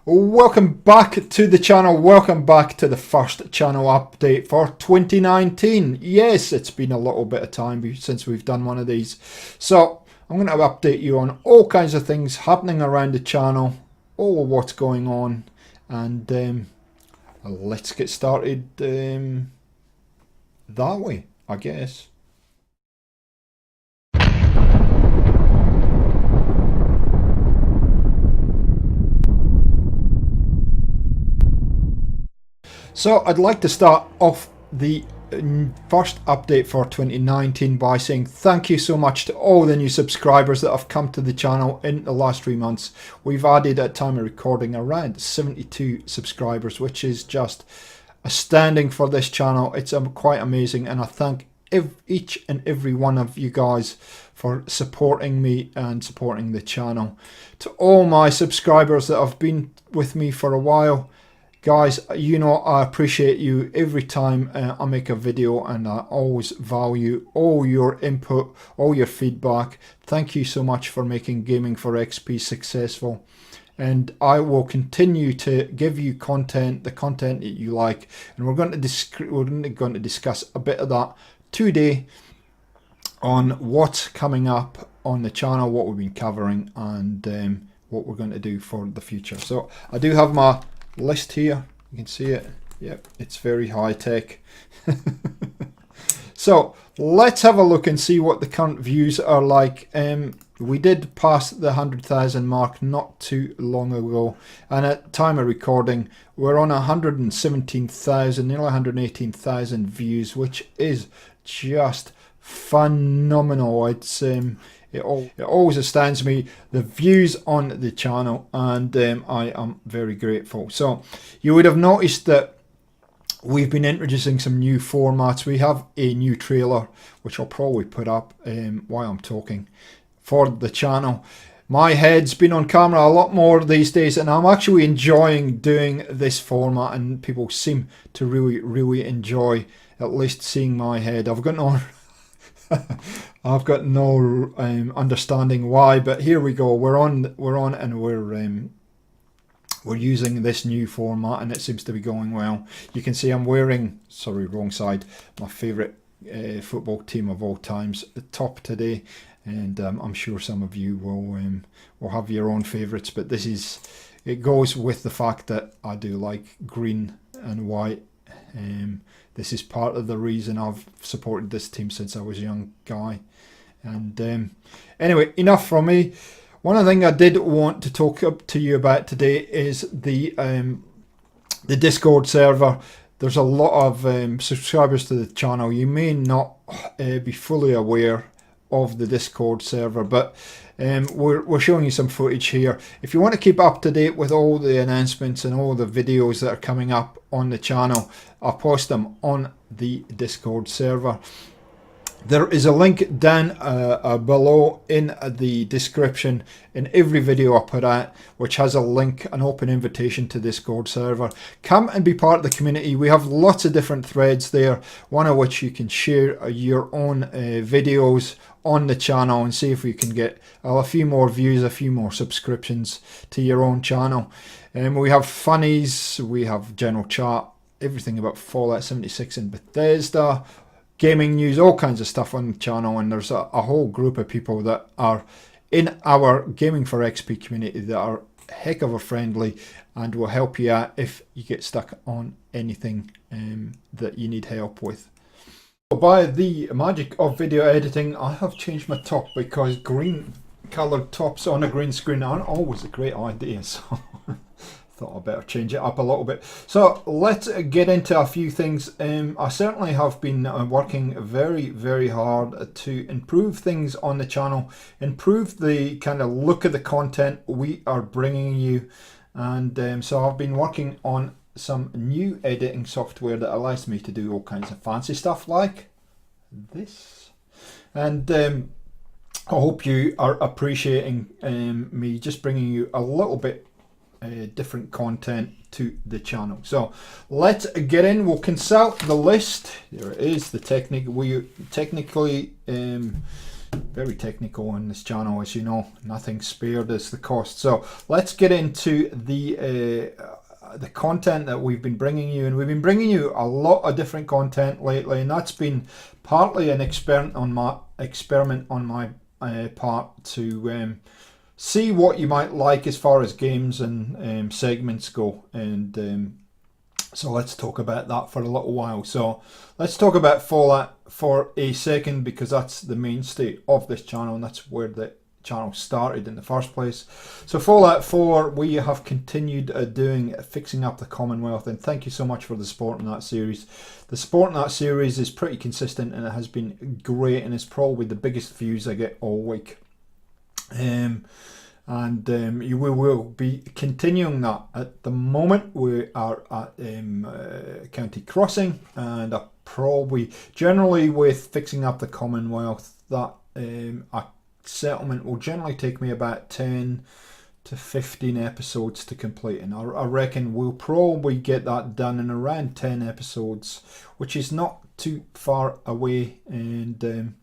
Welcome back to the channel. Welcome back to the first channel update for 2019. Yes, it's been a little bit of time since we've done one of these. So I'm going to update you on all kinds of things happening around the channel, all what's going on, and let's get started that way, I guess. So I'd like to start off the first update for 2019 by saying thank you so much to all the new subscribers that have come to the channel in the last 3 months. We've added, at time of recording, around 72 subscribers, which is just astounding for this channel. It's quite amazing, and I thank each and every one of you guys for supporting me and supporting the channel. To all my subscribers that have been with me for a while, guys, you know I appreciate you every time I make a video, and I always value all your input, all your feedback. Thank you so much for making Gaming for XP successful, and I will continue to give you content, the content that you like, and we're going to discuss a bit of that today on what's coming up on the channel, what we've been covering, and what we're going to do for the future. So I do have my list here, you can see it. Yep, it's very high tech. So let's have a look and see what the current views are like. We did pass the 100,000 mark not too long ago, and at time of recording we're on 117,000, nearly 118,000 views, which is just phenomenal. It's it always astounds me, the views on the channel, and I am very grateful. So you would have noticed that we've been introducing some new formats. We have a new trailer, which I'll probably put up while I'm talking, for the channel. My head's been on camera a lot more these days, and I'm actually enjoying doing this format, and people seem to really enjoy at least seeing my head. I've got no I've got no understanding why, but here we go. We're on, and we're using this new format, and it seems to be going well. You can see I'm wearing, sorry, wrong side, my favourite football team of all times, the top today, and I'm sure some of you will have your own favourites, but it goes with the fact that I do like green and white. This is part of the reason I've supported this team since I was a young guy. And anyway, enough from me. One thing I did want to talk up to you about today is the Discord server. There's a lot of subscribers to the channel. You may not be fully aware of the Discord server, but we're showing you some footage here. If you want to keep up to date with all the announcements and all the videos that are coming up on the channel, I'll post them on the Discord server. There is a link down below in the description in every video I put out, which has a link, an open invitation to Discord server. Come and be part of the community. We have lots of different threads there, one of which you can share your own videos on the channel and see if we can get a few more views, a few more subscriptions to your own channel. We have funnies, we have general chat, everything about Fallout 76 and Bethesda, gaming news, all kinds of stuff on the channel, and there's a whole group of people that are in our Gaming for XP community that are heck of a friendly and will help you out if you get stuck on anything that you need help with. By the magic of video editing, I have changed my top because green coloured tops on a green screen aren't always a great idea, so thought I'd better change it up a little bit. So let's get into a few things. I certainly have been working very hard to improve things on the channel, improve the kind of look of the content we are bringing you, and so I've been working on some new editing software that allows me to do all kinds of fancy stuff like this, and I hope you are appreciating me just bringing you a little bit different content to the channel. So let's get in. We'll consult the list. There it is, the technique. We technically very technical on this channel, as you know. Nothing spared is the cost. So let's get into the content that we've been bringing you, and we've been bringing you a lot of different content lately, and that's been partly an experiment on my part to see what you might like as far as games and segments go, and so let's talk about that for a little while. So let's talk about Fallout for a second, because that's the mainstay of this channel, and that's where the channel started in the first place. So Fallout 4, we have continued doing Fixing Up the Commonwealth, and thank you so much for the support in that series. The support in that series is pretty consistent, and it has been great, and it's probably the biggest views I get all week. You will be continuing that. At the moment we are at County Crossing, and probably generally with Fixing Up the Commonwealth, that a settlement will generally take me about 10 to 15 episodes to complete, and I reckon we'll probably get that done in around 10 episodes, which is not too far away, and then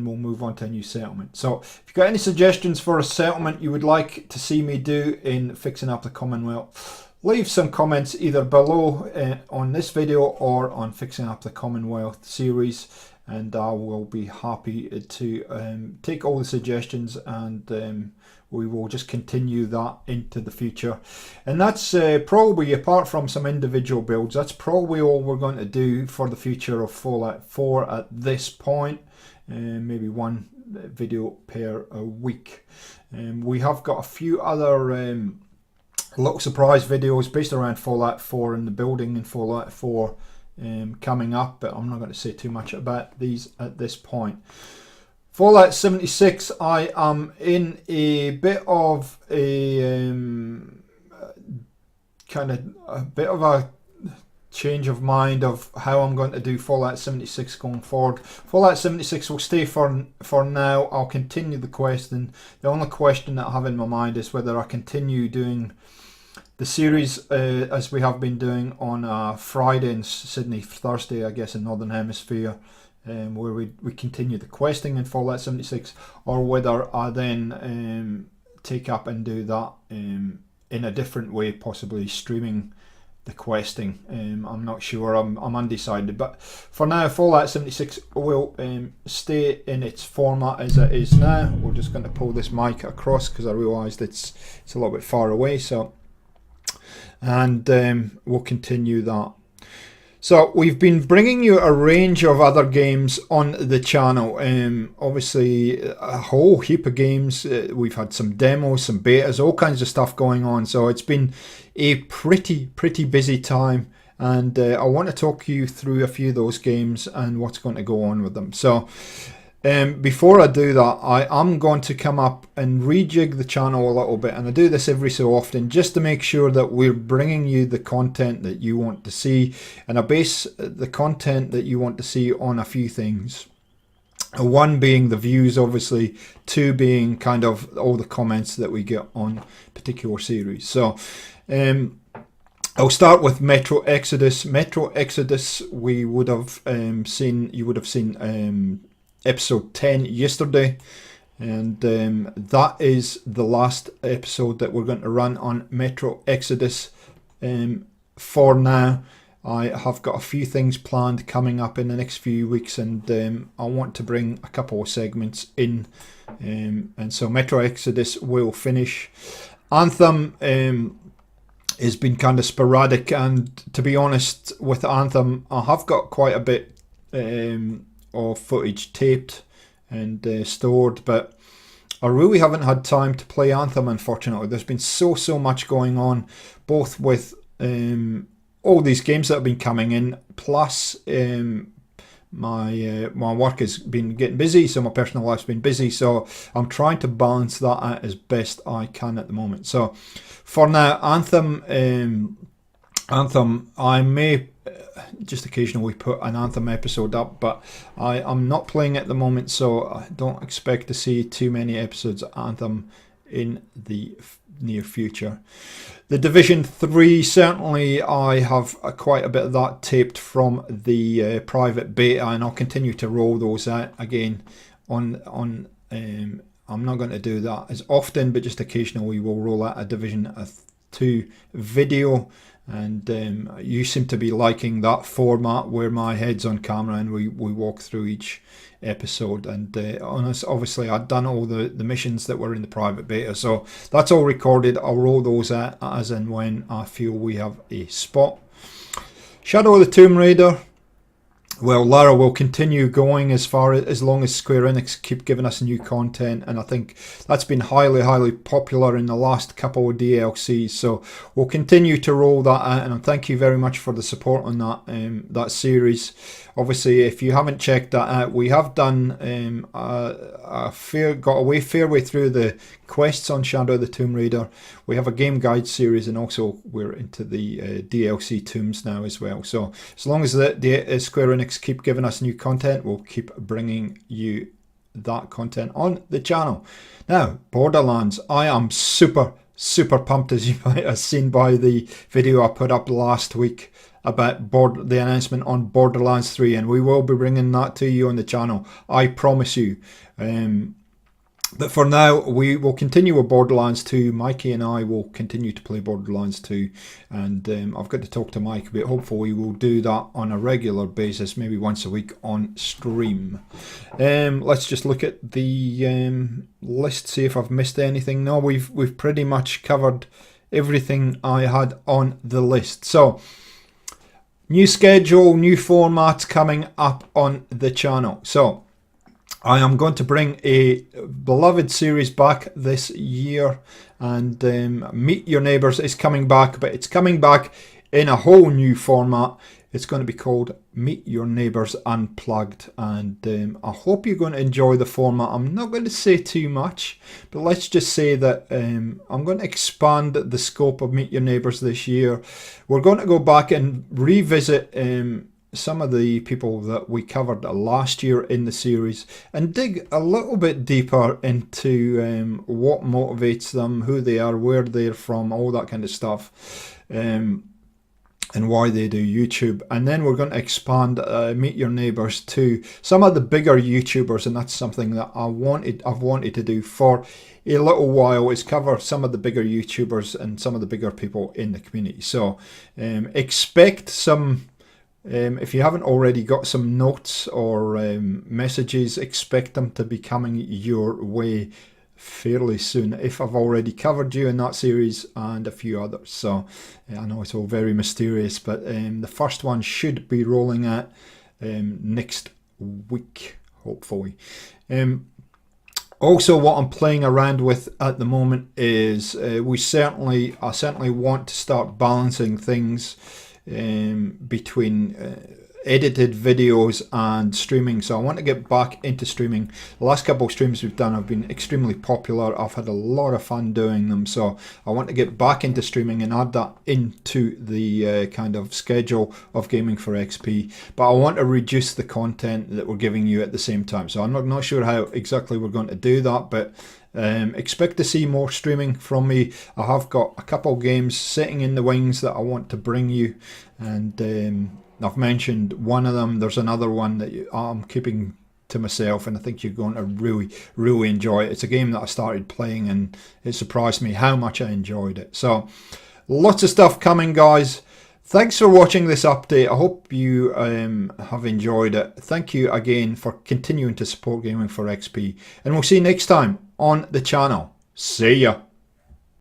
we'll move on to a new settlement. So if you've got any suggestions for a settlement you would like to see me do in Fixing Up the Commonwealth, leave some comments either below on this video or on Fixing Up the Commonwealth series, and I will be happy to take all the suggestions, and we will just continue that into the future. And that's probably, apart from some individual builds, that's probably all we're going to do for the future of Fallout 4 at this point. Maybe one video per week. We have got a few other little surprise videos based around Fallout 4 and the building in Fallout 4 coming up, but I'm not going to say too much about these at this point. Fallout 76, I am in a bit of a change of mind of how I'm going to do Fallout 76 going forward. Fallout 76 will stay for now. I'll continue the quest, and the only question that I have in my mind is whether I continue doing the series as we have been doing on Friday in Sydney, Thursday I guess in Northern Hemisphere, where we continue the questing in Fallout 76, or whether I then take up and do that in a different way, possibly streaming the questing. I'm not sure, I'm undecided, but for now Fallout 76 will stay in its format as it is now. We're just going to pull this mic across because I realised it's a little bit far away, so, and we'll continue that. So we've been bringing you a range of other games on the channel. Obviously a whole heap of games. We've had some demos, some betas, all kinds of stuff going on. So it's been a pretty busy time, and I want to talk you through a few of those games and what's going to go on with them. So before I do that, I am going to come up and rejig the channel a little bit, and I do this every so often just to make sure that we're bringing you the content that you want to see, and I base the content that you want to see on a few things. One being the views, obviously. Two being kind of all the comments that we get on particular series. So I'll start with Metro Exodus. Metro Exodus, we would have you would have seen episode 10 yesterday, and that is the last episode that we're going to run on Metro Exodus for now. I have got a few things planned coming up in the next few weeks, and I want to bring a couple of segments in, and so Metro Exodus will finish. Anthem has been kind of sporadic, and to be honest with Anthem, I have got quite a bit of footage taped and stored, but I really haven't had time to play Anthem, unfortunately. There's been so much going on, both with all these games that have been coming in, plus my work has been getting busy, so my personal life's been busy, so I'm trying to balance that out as best I can at the moment. So for now, Anthem, I may just occasionally put an Anthem episode up, but I'm not playing at the moment, so I don't expect to see too many episodes of Anthem in the near future. The Division 3, certainly I have quite a bit of that taped from the private beta, and I'll continue to roll those out again I'm not going to do that as often, but just occasionally we'll roll out a Division 2 video. And you seem to be liking that format where my head's on camera and we walk through each episode. And obviously I've done all the missions that were in the private beta, so that's all recorded. I'll roll those out as and when I feel we have a spot. Shadow of the Tomb Raider. Well, Lara will continue going as long as Square Enix keep giving us new content, and I think that's been highly popular in the last couple of DLCs. So we'll continue to roll that out, and thank you very much for the support on that series. Obviously, if you haven't checked that out, we have done got a fair way through the quests on Shadow of the Tomb Raider. We have a game guide series, and also we're into the DLC tombs now as well. So as long as the Square Enix keep giving us new content, we'll keep bringing you that content on the channel. Now, Borderlands. I am super pumped, as you might have seen by the video I put up last week about the announcement on Borderlands 3, and we will be bringing that to you on the channel, I promise you. But for now, we will continue with Borderlands 2. Mikey and I will continue to play Borderlands 2, and I've got to talk to Mike, but hopefully we'll do that on a regular basis, maybe once a week on stream. Let's just look at the list, see if I've missed anything. No, we've pretty much covered everything I had on the list. So, new schedule, new formats coming up on the channel. So, I am going to bring a beloved series back this year, and Meet Your Neighbours is coming back, but it's coming back in a whole new format. It's going to be called Meet Your Neighbours Unplugged, and I hope you're going to enjoy the format. I'm not going to say too much, but let's just say that I'm going to expand the scope of Meet Your Neighbours this year. We're going to go back and revisit some of the people that we covered last year in the series and dig a little bit deeper into what motivates them, who they are, where they're from, all that kind of stuff, and why they do YouTube. And then we're going to expand Meet Your Neighbours to some of the bigger YouTubers, and that's something that I've wanted to do for a little while, is cover some of the bigger YouTubers and some of the bigger people in the community. So expect some. If you haven't already got some notes or messages, expect them to be coming your way fairly soon, if I've already covered you in that series and a few others. So I know it's all very mysterious, but the first one should be rolling out next week, hopefully. Also, what I'm playing around with at the moment is I certainly want to start balancing things between edited videos and streaming. So I want to get back into streaming. The last couple of streams we've done have been extremely popular. I've had a lot of fun doing them, so I want to get back into streaming and add that into the kind of schedule of Gaming for XP. But I want to reduce the content that we're giving you at the same time, so I'm not sure how exactly we're going to do that, but expect to see more streaming from me. I have got a couple games sitting in the wings that I want to bring you, and I've mentioned one of them. There's another one that I'm keeping to myself, and I think you're going to really enjoy it. It's a game that I started playing and it surprised me how much I enjoyed it. So lots of stuff coming, guys. Thanks for watching this update. I hope you have enjoyed it. Thank you again for continuing to support Gaming for XP, and we'll see you next time on the channel. See ya.